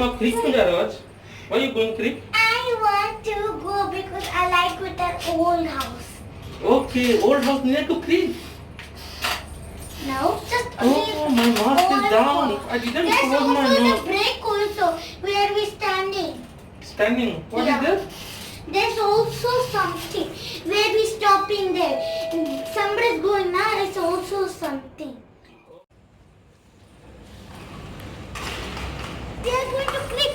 आप क्रीक क्यों जा रहे हो आज? Why you going creek? I want to go because I like with an old house. Okay, old house near to creek. No, just Oh, my mask is down. I didn't There's close my also the nose. break also where we standing. Standing. What Yeah. is this? There's also something where we stopping there. Somebody's going now. It's also something. We are going to click.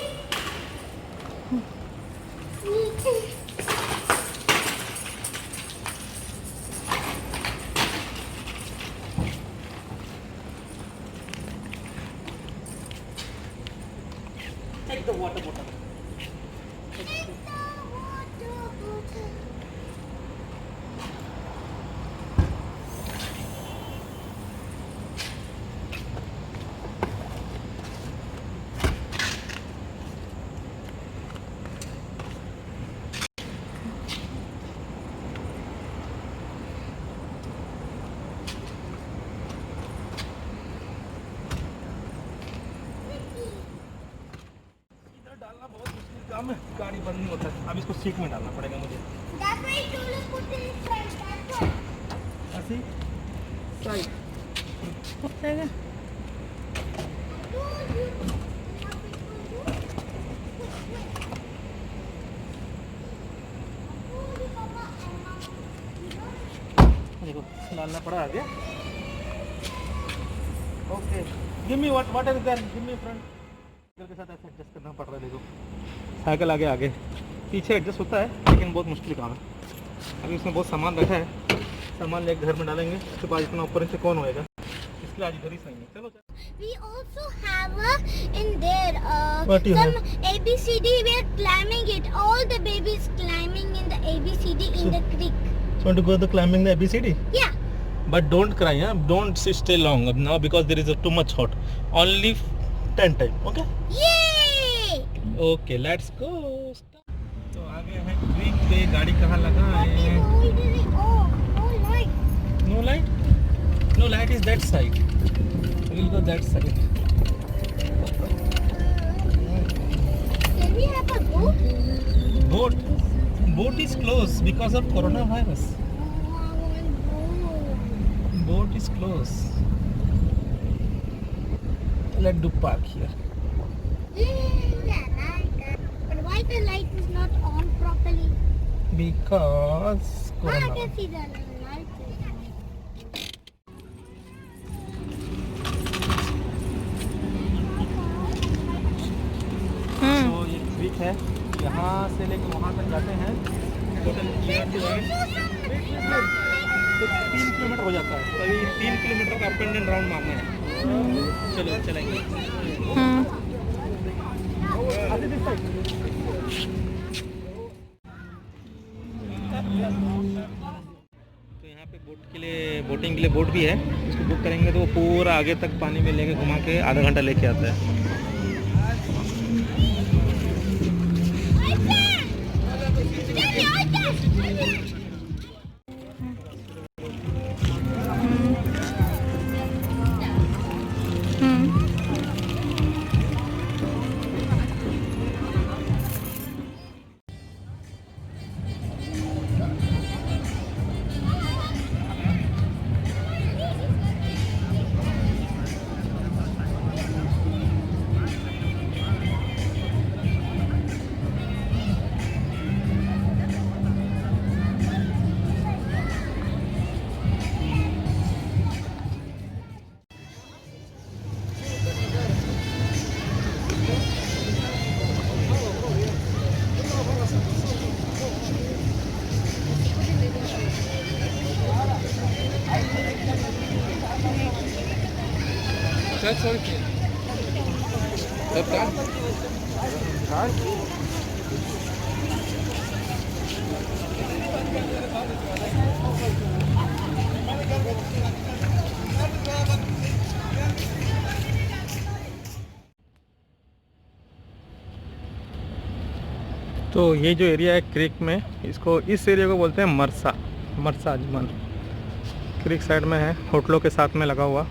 Take the water bottle. डालना बहुत मुश्किल काम है, गाड़ी बंद नहीं होता। अब इसको सीट में डालना पड़ेगा मुझे। That's why you told us put it in front. That's why. ऐसी साइड हो जाएगा। देखो डालना पड़ा आगे। Okay, give me what is that, give me front. के साथ ऐसे एडजस्ट करना पड़ रहा है। देखो साइकिल आगे आगे पीछे एडजस्ट होता है, लेकिन बहुत मुश्किल काम है। अभी उसमें बहुत सामान रखा है, सामान लेकर घर में डालेंगे, उसके बाद इतना ऊपर से कौन होएगा, इसके लिए आज इधर ही सही है। चलो We also have in there What you some have? ABCD. We are climbing it. All the babies climbing in the ABCD in the creek. so want to go the climbing the ABCD, Yeah. but don't cry, huh? Don't stay long now because there is too much hot. Only 10 time, okay? Yay! Okay, let's go. तो आगे है creek पे, गाड़ी कहाँ लगा What है? is holding it? Oh, light. No light? No light is that side. We'll go that side. Can we have a boat? Boat is closed because of coronavirus. Oh, I want boat. Boat is closed. Let's do park here. Yeah, like that. But why the light is not on properly? Because I corona. can see the light. तो ये creek है, यहाँ से लेके वहाँ तक जाते हैं। टोटल तो 3 किलोमीटर हो जाता है। तो अभी 3 किलोमीटर का अप एंड राउंड मारना है। चलो चलेंगे। तो यहाँ पे बोटिंग के लिए बोट भी है। इसको बुक करेंगे तो वो पूरा आगे तक पानी में लेके घुमा के आधा घंटा लेके आता है। That's okay. That's done. तो ये जो एरिया है क्रीक में, इसको इस एरिया को बोलते हैं मरसा अजमन। क्रीक साइड में है, होटलों के साथ में लगा हुआ।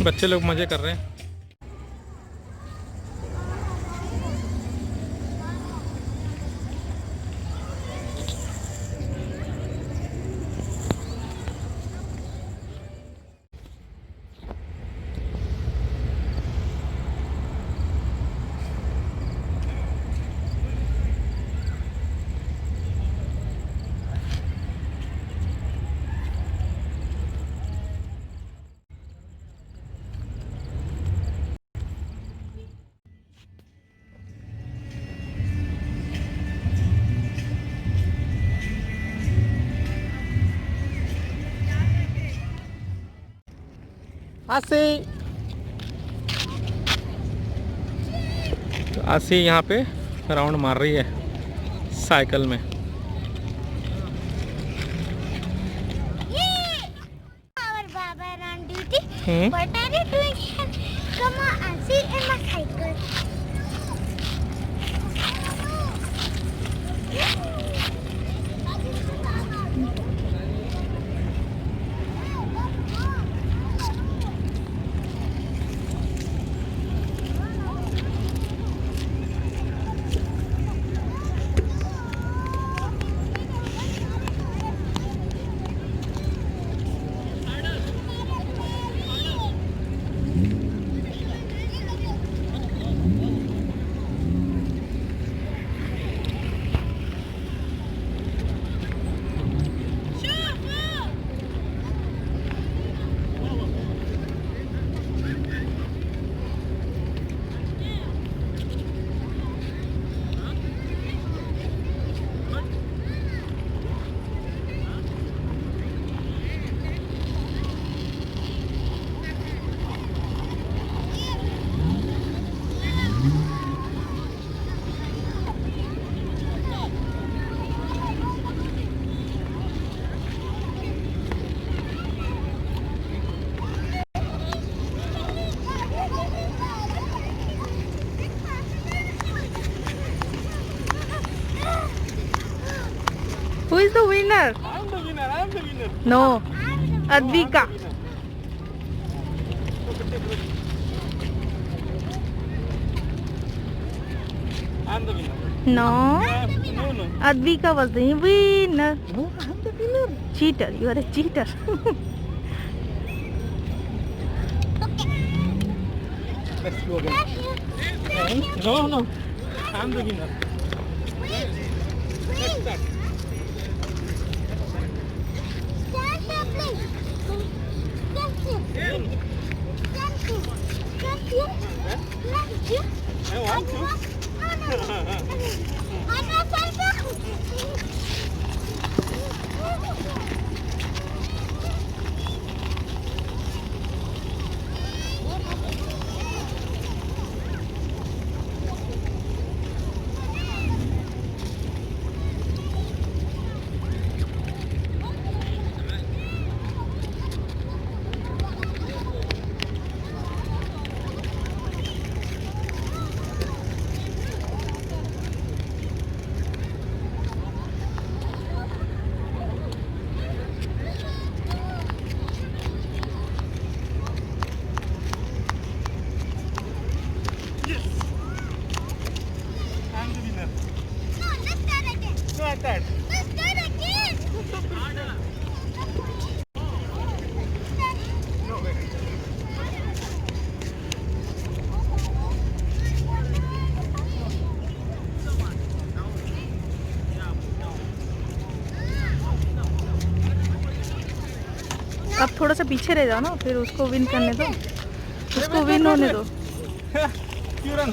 बच्चे लोग मज़े कर रहे हैं। आसी तो आसी यहाँ पे राउंड मार रही है साइकिल में। Our Baba are on duty. Hmm. What are you doing here? Come on and sit in my cycle. Who is the winner? I'm the winner. I'm the winner. No, Advika. I'm the winner. No, No, no. Advika was the winner. No, I'm the winner. Cheater, you are a cheater. Let's go again. No, no. I'm the winner. Let's start. Stand here, please. Stand here. Stand here. Stand here. Stand here. I want to. I'm not cycle. I'm the winner. No, let's start again. No, I start. Let's start again. No, wait. अब थोड़ा सा पीछे रह जाओ ना, फिर उसको win करने दो, उसको विन होने दो। You run.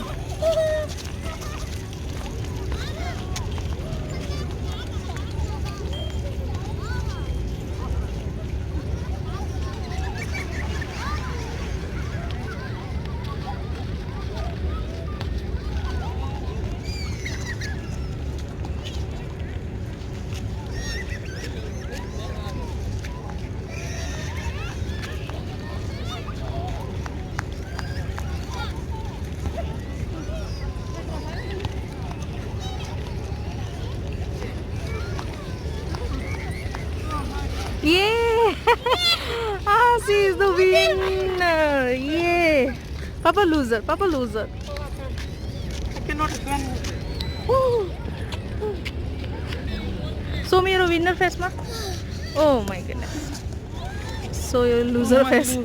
She is the winner. Yeah. Papa loser. Papa loser. I cannot run. Woo. Show me your winner face, ma. Oh my goodness. So your loser Oh, my face.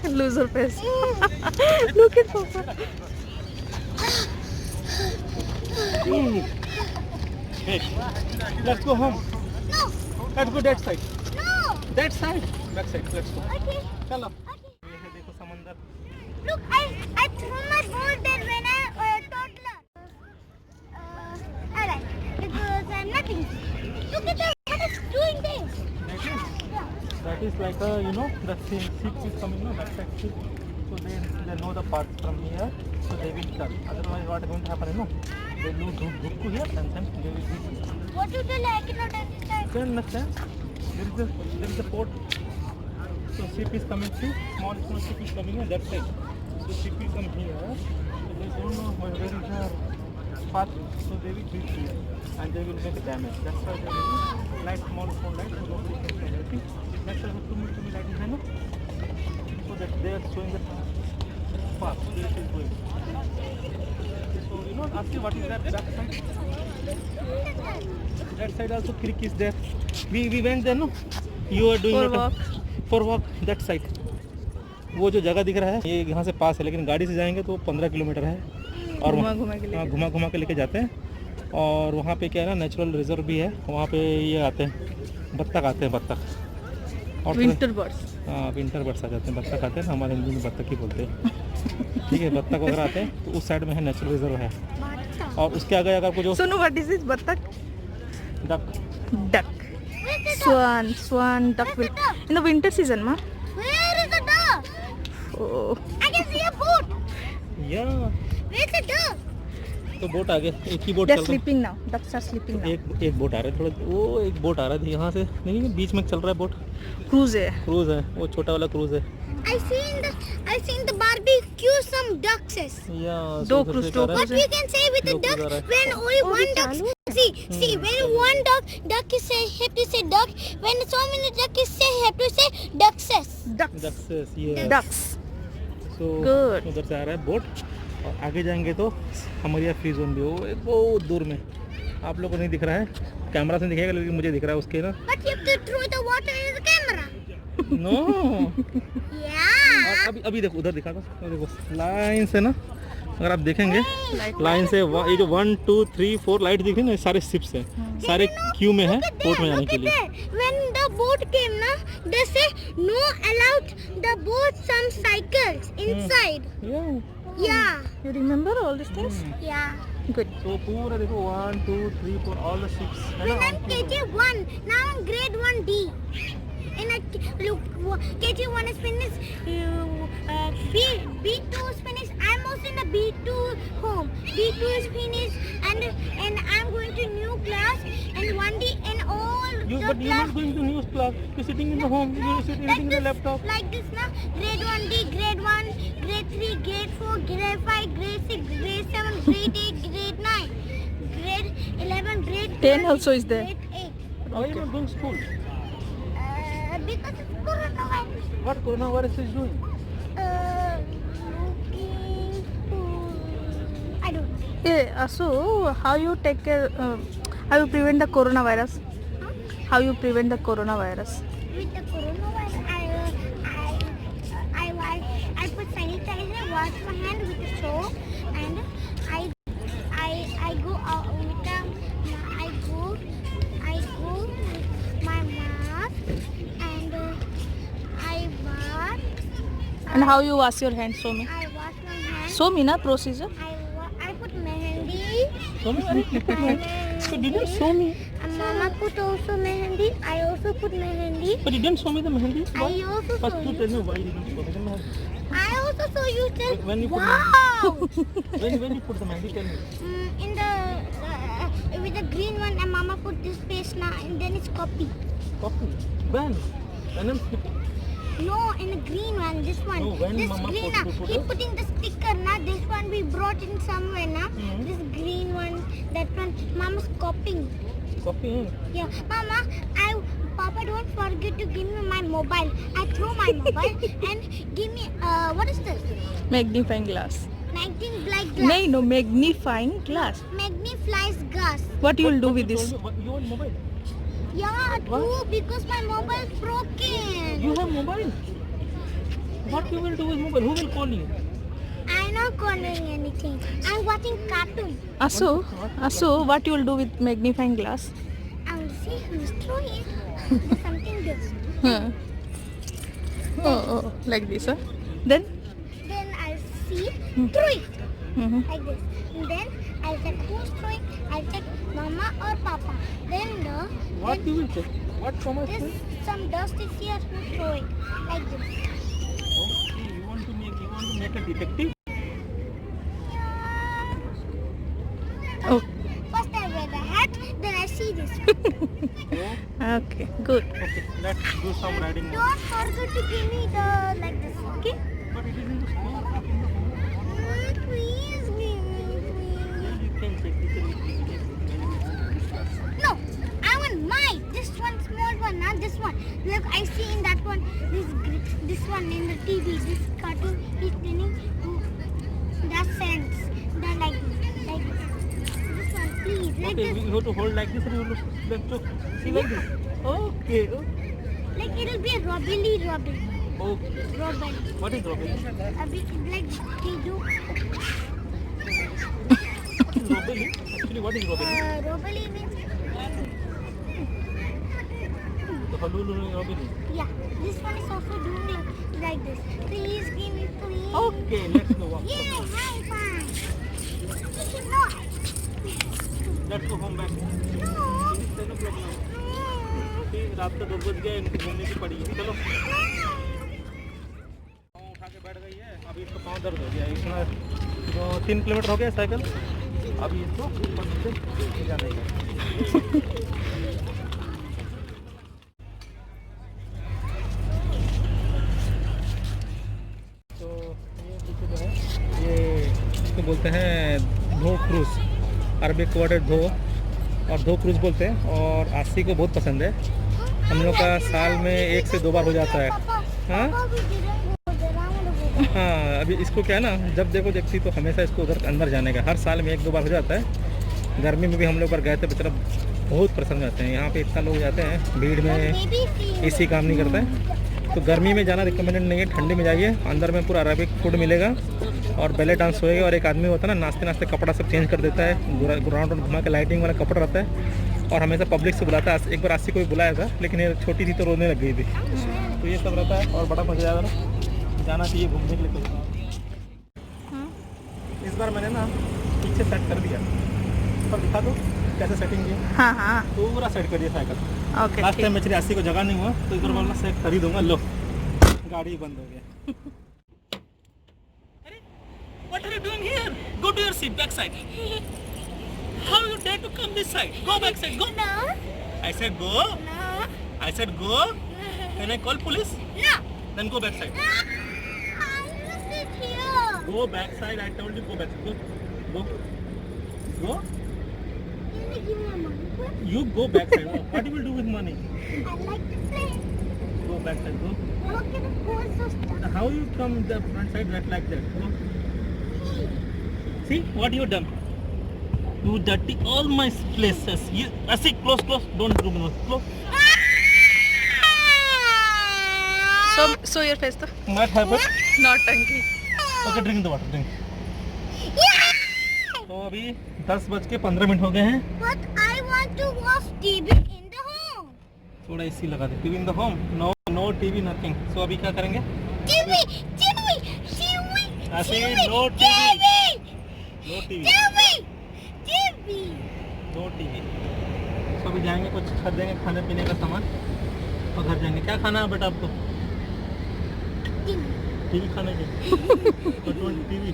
Loser face. Look at Papa. Hey, let's go home. No, Let's go that side. no. That side. Back side. Let's go. Okay. चलो. Okay. ये है देखो समंदर. Look, I threw my ball there when I toddler. Alright, because I'm nothing. Look at the what is doing this. That is like a, you know, the ship is coming, no, that side ship. So they know the path from here, so they will turn. Otherwise, what is going to happen, you know? They lose Dhukku here and then they will hit. What you tell? I cannot understand. You can understand? There is a port. So ship is coming through, small ship is coming on that side. So ship will come here, so they don't know where is the path, so they will hit here and they will make damage. That's why they will light small light so nobody can come here. That's why to me light is there, no? So that they are showing the path, so it is going. So you know, ask you what is that side? That side also creek is there. We went there, no? You are doing For what? walk. For walk that side. वो जो जगह दिख रहा है ये यहाँ से पास है, लेकिन गाड़ी से जाएंगे तो 15 किलोमीटर है और घुमा घुमा के हाँ, लेके घुमा के लेके जाते हैं। और वहाँ पे क्या है ना, नेचुरल रिजर्व भी है, वहाँ पे ये आते हैं बत्तख आते हैं, बत्तख और विंटर बर्ड्स. हाँ विंटर बर्ड्स आ जाते हैं, बत्तख आते हैं, हमारे हिंदी में बत्तख ही बोलते हैं। ठीक है, बत्तख वगैरह आते हैं तो उस साइड में है नेचुरल रिजर्व है। और उसके आगे अगर आपको जो So no, what is this? Battak? Duck Duck. Swan, duck will. In the winter season, ma. Where is the dog? Oh. I can see a boat. या Where's the dog? तो boat आगे, एक ही बोट They're चल रहा sleeping now. Ducks are sleeping now. एक boat आ रहा है, थोड़ा वो एक बोट आ रहा है यहाँ से, नहीं बीच में चल रहा है बोट, Cruise है. क्रूज है, वो छोटा वाला क्रूज है। I seen the barbecue some ducks. या दो cruise, दो What we can say with the Look, duck Zara. when only Oh, one it's duck. चालू See, when one duck is say have to say duck. When so many duck is say have to say duckses. Ducks. Ducks, yes. Ducks. So, Good. उधर से आ रहा है boat और आगे जाएंगे तो हमारी फ्री जोन भी, वो बहुत दूर में, आप लोगों को नहीं दिख रहा है, कैमरा से दिखेगा लेकिन मुझे दिख रहा है उसके ना। But you have to throw the water in the camera. No Yeah. और अभी देखो उधर दिखा दो, देखो लाइन से ना, अगर आप देखेंगे लाइन से ये जो 1 2 3 4 लाइट दिख रही है ना, ये सारे शिप्स हैं, सारे क्यू में है पोर्ट में जाने के लिए। When the boat came, na, they say no allowed the boat some cycles inside. Yeah. You remember all these things? Yeah. Good. तो पूरा देखो 1 2 3 4 ऑल द शिप्स है ना। When I'm KG1, now I'm grade 1D. And look, KG1 is finished, B2 is finished, I'm also in the B2 home. B2 is finished and I'm going to new class and 1D and all You, the but you're class not going to news class. You're sitting in the home. You're sitting like in the this, laptop. like this now, grade 1D, grade 1, grade 3, grade 4, grade 5, grade 6, grade 7, grade 8, grade 9, grade 11, grade 10 12, also is there. grade 8. Why are you not going to school? Because it's coronavirus. What coronavirus is doing? Looking I don't know. Yeah, so how you take care? How you prevent the coronavirus? How you prevent the coronavirus? With the coronavirus, I put sanitizer, wash my hand with the soap, and I go out with the, I go with my mask, and I wash. And how you wash your hands? Show me. I wash my hands. Show me na procedure. I put mehendi. Show me. So you didn't show me. And Mama put also mehendi. I also put mehendi. But you didn't show me the mehendi. I also First saw you you. tell me why you didn't show me the mehendi. I also saw you tell. When you put Wow! when you put the mehendi, tell me. In the with the green one, and Mama put this paste now, and then it's copy. Copy. When? And then No, in the green one, this one. No, when this Mama green put- one. put He it? put in the sticker now. This one we brought in somewhere now. Mhm. This green one, that one. Mama's copying. copy. Yeah, Mama, Papa, don't forget to give me my mobile. I throw my mobile and give me what is this? Magnifying glass. 19 black glass. No, magnifying glass. Magnifies glass. What you will do with this? You want mobile? Yeah, true, because my mobile is broken. You have mobile? What you will do with mobile? Who will call you? I'm not calling anything. I'm watching cartoon. Asu, what you will do with magnifying glass? I will see who's throwing it. There's something this. Huh. Oh, like this, huh? Then? Then I'll see throw it Mm-hmm. like this. And then I'll check who's throwing. I'll check Mama or Papa. Then What you will check? What so much? this some dust is here. Who's throwing like this? Okay, you want to make a detective? Yeah. Oh, First I wear the hat. Then I see this. okay, good. Okay, let's do some riding. Don't forget to give me the like this. Okay? But it is in the small book in the home. Please give me. Please. You can check it. No, I want mine. This one small one, not this one. Look, I see in that one. This one in the TV. This cartoon is playing. That sense. That like this. This one, please. Like Okay, this. you have to hold like this and you have to see like this. Okay. Like it'll be a robbery. Okay. Robbery. What is robbery? A bit like they do. What is robbery? Actually, what is robbery? Robbery means. The Halulu robbery. Yeah. This one is also doing like this. Please give me, please. Okay, let's go. Walk. Yay, high five. No. Let's go home back. No. 10 o'clock now. ठीक रात का 2 बज गए इनको घूमने की पड़ी है चलो पाँव उठा के बैठ गई है अभी इसका पाँव दर्द हो गया है इसमें जो 3 किलोमीटर हो गया साइकिल अभी इसको ऊपर नीचे जाने का तो ये पीछे जो है ये इसको बोलते हैं धो क्रूज अरबिक वर्ड है धो और धो क्रूज बोलते हैं और आसी को बहुत पसंद है हम लोग का साल में 1 से 2 बार हो जाता है हाँ हाँ अभी इसको क्या है ना जब देखो देखती तो हमेशा इसको उधर अंदर जाने का हर साल में 1-2 बार हो जाता है गर्मी में भी हम लोग पर गए थे बेचारा बहुत पसंद जाते हैं यहाँ पे इतना लोग जाते हैं भीड़ में एसी काम नहीं करता है तो गर्मी में जाना रिकमेंडेड नहीं है ठंडी में जाइए अंदर में पूरा अरबिक फूड मिलेगा और बैले डांस होएगा और एक आदमी होता है ना नाचते नाचते कपड़ा सब चेंज कर देता है ग्राउंड घुमा के लाइटिंग वाला कपड़ा रहता है और हमेशा पब्लिक से बुलाता है एक बार आसी को भी बुलाया था लेकिन ये छोटी थी तो रोने लग गई थी तो ये सब रहता है और बड़ा मजा आएगा ना जाना चाहिए घूमने के लिए कोई इस बार मैंने ना पीछे सेट कर दिया पर दिखा दो कैसे सेटिंग की हाँ पूरा सेट कर दिया साइकिल ओके लास्ट टाइम मेरी 80 को जगह नहीं हुआ तो इस बार बोलना सेट कर ही दूंगा लो गाड़ी बंद हो गया What are you doing here? Go to your seat, back side. How you dare to come this side? Go back side, go. No. I said go. No. I said go. Can I call police? No. Then go back side. I will sit here. Go back side. I told you go back. Go. Go. Go. Can you give me money? You go back side. What you will do with money? I like to play. Go back side. Go. Look at the poor sister. How you come the front side like that? Go. See what you done? You dirty all my places. You, I see close. Don't do more. Close. So your face though Might happen. not angry Okay, drink the water. Drink. Yeah. तो अभी 10:15 हो गए हैं But I want to watch TV in the home. थोड़ा AC लगा दे TV in the home no TV nothing so अभी क्या करेंगे TV. I say no TV. No TV तो अभी जाएंगे कुछ खरीदेंगे खाने पीने का सामान और घर जाएंगे क्या खाना है बेटा आपको टीवी खाने के टीवी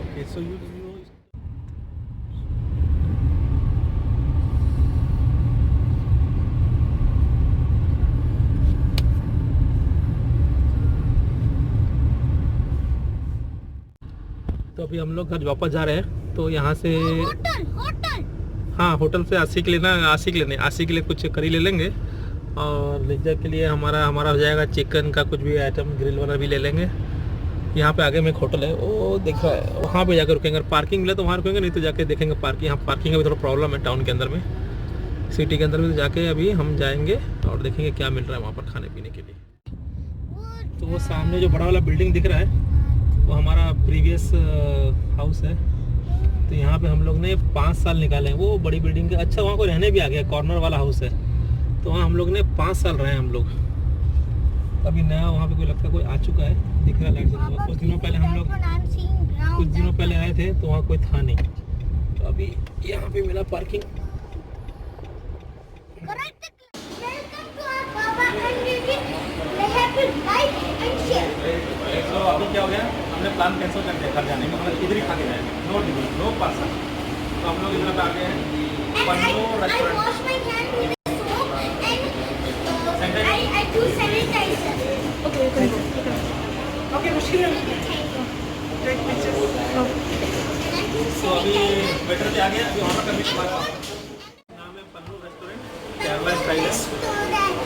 ओके सो यू तो अभी हम लोग घर वापस जा रहे हैं तो यहाँ से होटल हाँ होटल से आसी के लिए ना आसी के लिए नहीं आसी के लिए कुछ करी ले लेंगे और लिज्जा के लिए हमारा हो जाएगा चिकन का कुछ भी आइटम, ग्रिल वाला भी ले लेंगे। यहाँ पे आगे में एक होटल है, वो दिख रहा है, वहाँ पे जाकर रुकेंगे। अगर पार्किंग मिले तो वहाँ रुकेंगे, नहीं तो जाके देखेंगे पार्किंग। यहाँ पार्किंग का भी थोड़ा प्रॉब्लम है टाउन के अंदर में, सिटी के अंदर में। तो जाके अभी हम जाएंगे और देखेंगे क्या मिल रहा है वहाँ पर खाने पीने के लिए। तो वो सामने जो बड़ा वाला बिल्डिंग दिख रहा है वो हमारा प्रीवियस हाउस है। तो यहाँ पे हम लोग ने 5 साल निकाले हैं वो बड़ी बिल्डिंग के। अच्छा, वहाँ को रहने भी आ गया, कॉर्नर वाला हाउस है, तो वहाँ हम लोग ने 5 साल रहे हैं हम लोग। अभी नया वहाँ पे कोई लगता है कोई आ चुका है, दिख रहा है लाइट जल रहा है। कुछ दिनों पहले आए थे तो वहाँ कोई था नहीं। तो अभी यहाँ पे मिला पार्किंग। तो अभी क्या हो गया, हमने प्लान कैंसिल कर दिया घर जाने का, मतलब इधर ही खा के जाएंगे, नो पार्सल। तो हम लोग इधर आ गए हैं पन्नू रेस्टोरेंट। तो अभी वेटर पे आ गया, अभी ऑर्डर करने के बाद नाम है पन्नू रेस्टोरेंट, केरला स्टाइल है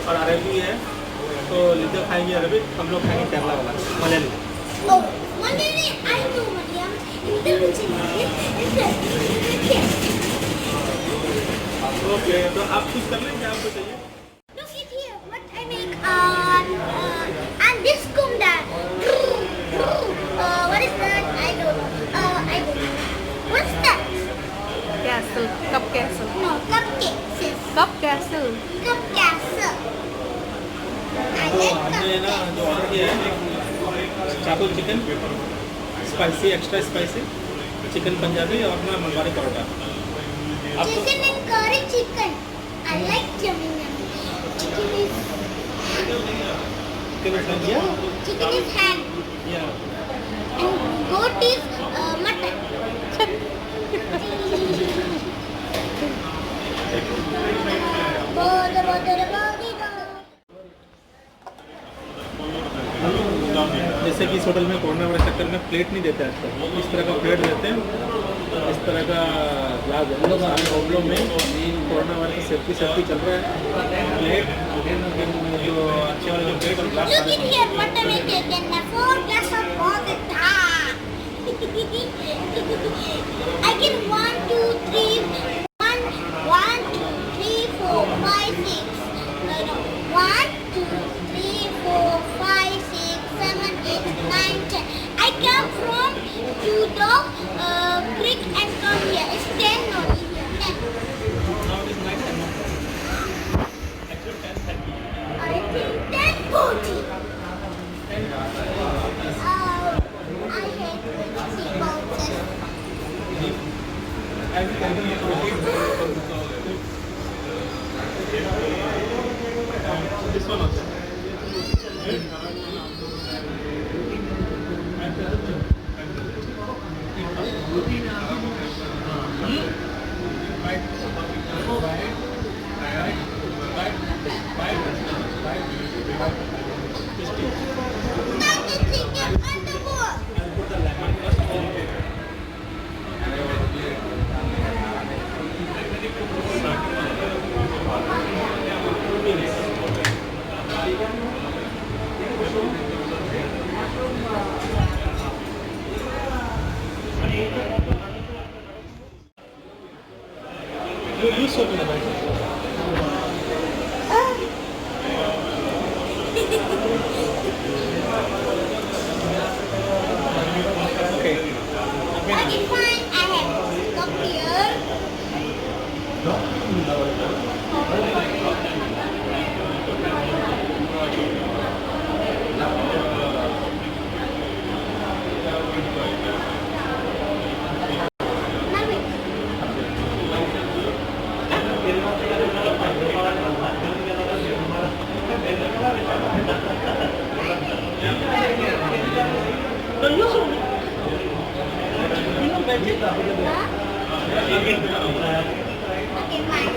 और अरेबी है। तो लिज्जा खाएंगे अरबी, हम लोग खाएंगे केरला वाला मलयाली। ओके, तो आप कुछ कर लें, क्या आपको चाहिए? And this kumda. What is that? I don't know. What's that? Castle. Cup castle. No, cupcakes. Cup castle. Cupcakes. I तो like हमने ना जो ऑर्डर किया है चाकू chicken spicy, extra spicy chicken Punjabi और ना Malabari paratha. chicken and curry chicken. I like yummy. Chicken is hand. And goat is mutton. जैसे कि इस होटल में कोरोना वाले चक्कर में प्लेट नहीं देते आजकल, इस तरह का प्लेट देते हैं, इस तरह का ग्लास देते हैं। सारे होटलों में कोरोना वाले की सेफ्टी चल रहा है। प्लेट जो अच्छे वाले जो प्लेट और glass Look at here, what am I taking? 4 glasses of water. I get 1, 2, 3, 1, 2, 3, 4, 5, 6. No, 1, 2, 3, 4, 5, 6, 7, 8, 9, 10. I come from to the creek and come here. It's 10 only here. 10. I think 10:40. I hate This one also. You show me the bag. Okay. Okay, fine. I have come here. Okay, fine.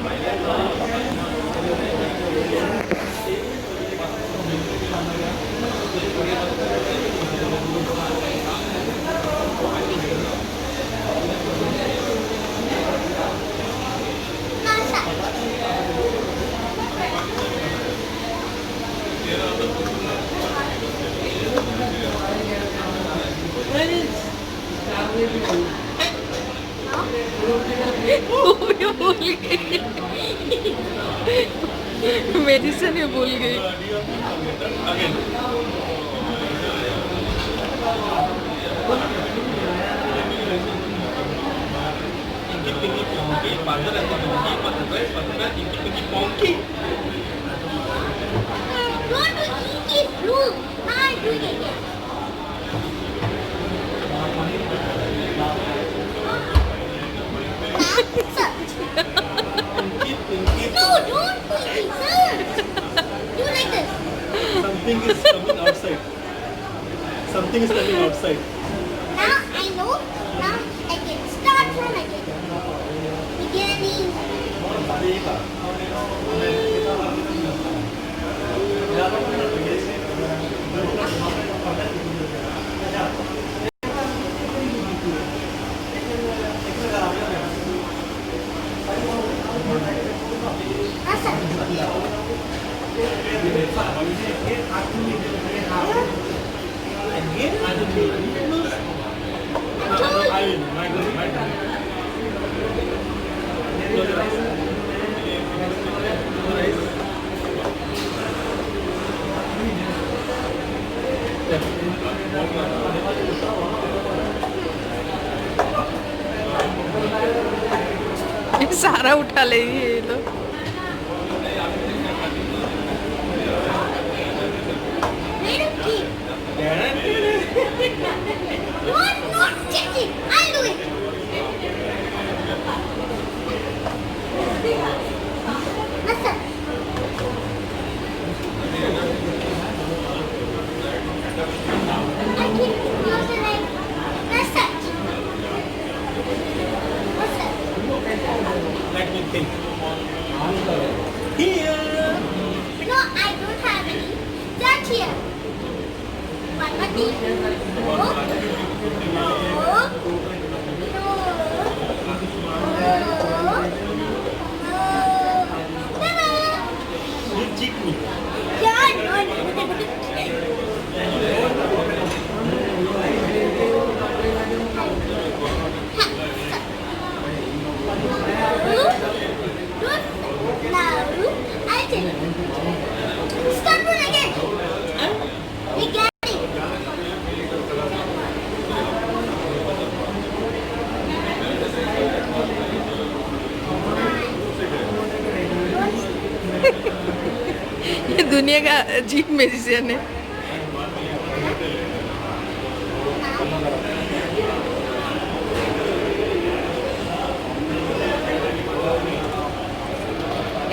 Position ही भूल गई. Don't do Inky's rule. I'm doing it again. Search. No, don't do it. Search. Do like this. Something is coming outside. Something is coming outside. Now I know. Now I can start from again. Beginning. सारा उठा लेगी ये तो. Let him keep. No, I'm not checking. I'll do it. Listen. I keep closer like listen. Listen. Let me think. Here. No, I don't have any. Start here. Parvati. No. No. You cheat me. Yeah, no. Now, I'll tell you. Start one again. We get it. ये दुनिया का अजीब musician है.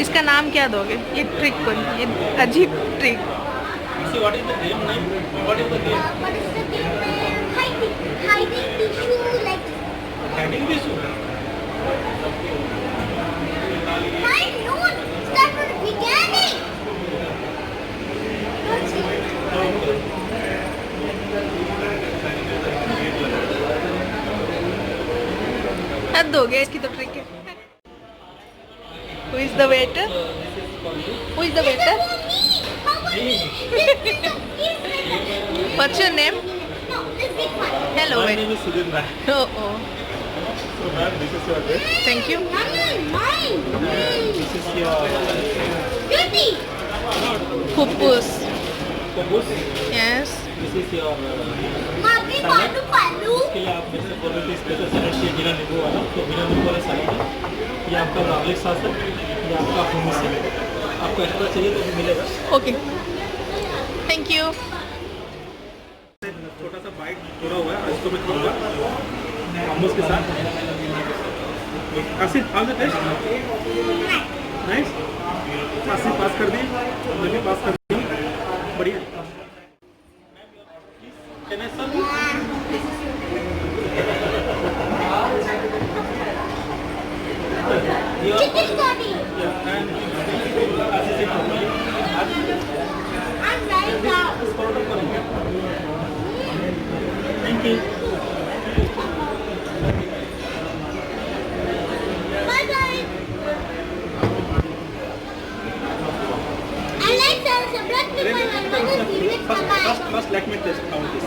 इसका नाम क्या दोगे? ये ट्रिक को, ये अजीब trick. See what is the game name? What is the game? What is the game name? Hiding the shoe like this. Hiding the shoe. Find noon. Start from the beginning. Don't see. हद हो गया, इसकी तो trick है. Who is the waiter? Who is the waiter? How about me? This is the What's your name? No, this big one. Hello, My waiter. name is Sudhin Rai. Oh, oh. So ma'am, this is your dress. Thank you. Mine. This is your Beauty. Pupus. pupus. Yes. This is your Mami palu palu. इसके लिए आप मेरे से बोल रहे थे special salad चाहिए बिना नींबू वाला, तो बिना नींबू वाला सैलेड है. ये आपका गार्लिक सॉस है, ये आपका hummus है. आपको एक्स्ट्रा चाहिए तो भी मिलेगा. Okay. Thank you. छोटा सा बाइट थोड़ा हुआ है, इसको मैं खाऊंगा hummus के साथ. Asif, how is the taste? Nice. Asif pass कर दी, मैं भी पास कर दी. बढ़िया. Can I serve you? Chicken curry. Yeah, and Asif is properly. I'm very proud. इसको order करेंगे. Thank you. Bye bye. I like the surprise people and what is the next one? First, let me taste how it is.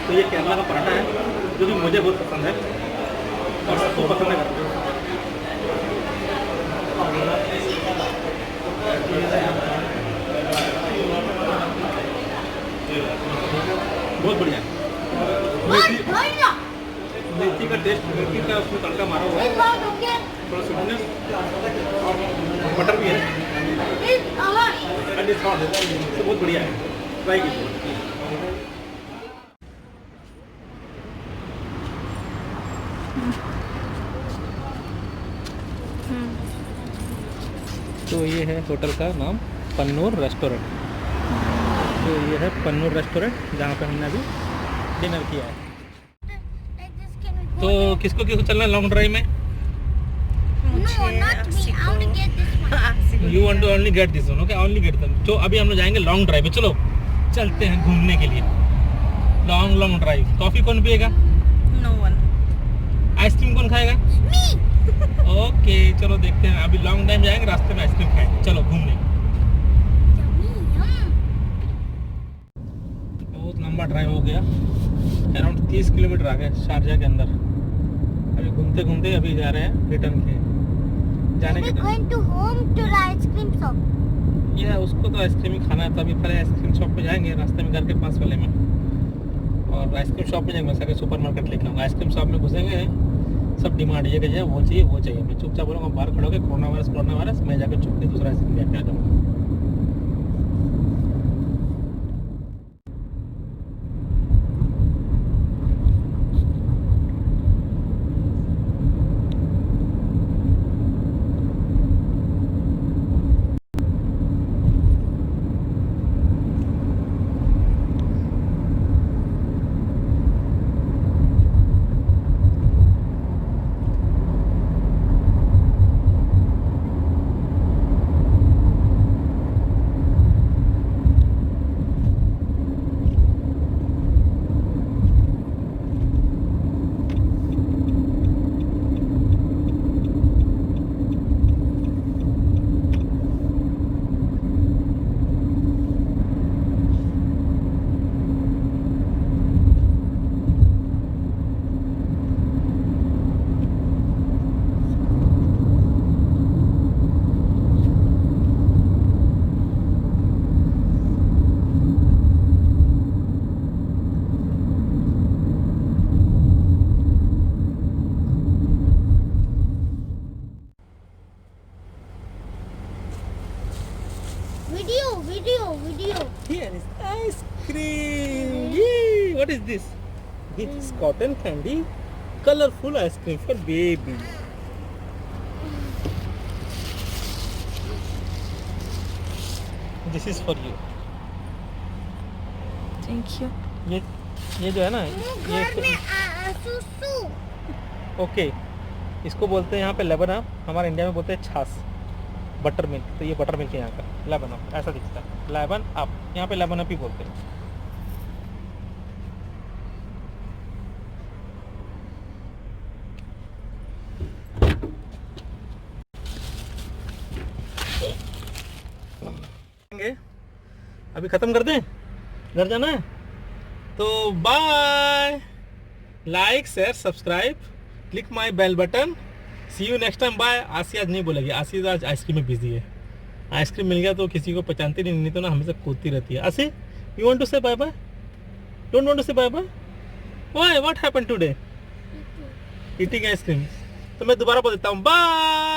तो ये केरला का पराठा है जो कि मुझे बहुत पसंद है. और सबको पसंद है करके। बहुत बढ़िया है। मेथी का टेस्ट, मेथी का उसमें तड़का मारा हुआ है, थोड़ा स्वीटनेस और बटर भी है, एंड इट्स हॉट, तो बहुत बढ़िया है, ट्राई कीजिए। तो ये है होटल का नाम, पन्नूर रेस्टोरेंट। तो ये है पन्नूर रेस्टोरेंट जहाँ पे हमने अभी डिनर किया है। तो किसको किसको चलना है लॉन्ग ड्राइव में? No, not me. I want to get this one. You want to only get this one, okay, only get them. तो अभी हम लोग जाएंगे लॉन्ग ड्राइव में, चलो चलते हैं घूमने के लिए। Long drive. कॉफी कौन पिएगा? No one. आइसक्रीम कौन खाएगा? ओके चलो देखते हैं, अभी लॉन्ग ड्राइव जाएंगे, रास्ते में आइसक्रीम खाएंगे। चलो घूमने। बहुत लंबा ड्राइव हो गया, अराउंड 30 किलोमीटर आ गए शारजा के अंदर। अभी घूमते घूमते अभी जा रहे हैं रिटर्न के जाने के We're going to home to the ice cream shop. ये उसको तो आइसक्रीम ही खाना है, तो अभी पहले आइसक्रीम शॉप पे जाएंगे, रास्ते में घर के पास वाले में। और आइसक्रीम शॉप में जाएंगे, मैं सुपर मार्केट लेके आऊँगा। आइसक्रीम शॉप में घुसेंगे, सब डिमांड ये कि वो चाहिए वो चाहिए। मैं चुपचाप बोलूँगा बाहर खड़े होकर कोरोना वायरस, मैं जाकर चुप के दूसरा आइसक्रीम लेके आ जाऊँगा। Video. Here is ice cream. Yay! What is this? This is cotton candy, colorful ice cream for baby. This is for you. Thank you. ये जो है ना, घर में सुसु। ओके, इसको बोलते हैं यहाँ पे लेबन अप, हमारे इंडिया में बोलते हैं छाछ, बटर मिल्क। तो ये बटर मिल्क है यहाँ का, लेबन अप ऐसा दिखता है, लेबन अप, यहाँ पे लेबन अप ही बोलते हैं। अभी ख़त्म कर दें, घर जाना है तो bye. Like share subscribe, click my bell button, see you next time, bye. आसी आज नहीं बोलेगी, आसी आज आइसक्रीम में बिजी है। आइसक्रीम मिल गया तो किसी को पहचानती नहीं तो ना हमेशा कूदती रहती है। Asi, you want to say bye bye? Don't want to say bye bye? Why, what happened today? Eating ice cream. तो मैं दोबारा बोल देता हूँ बाय।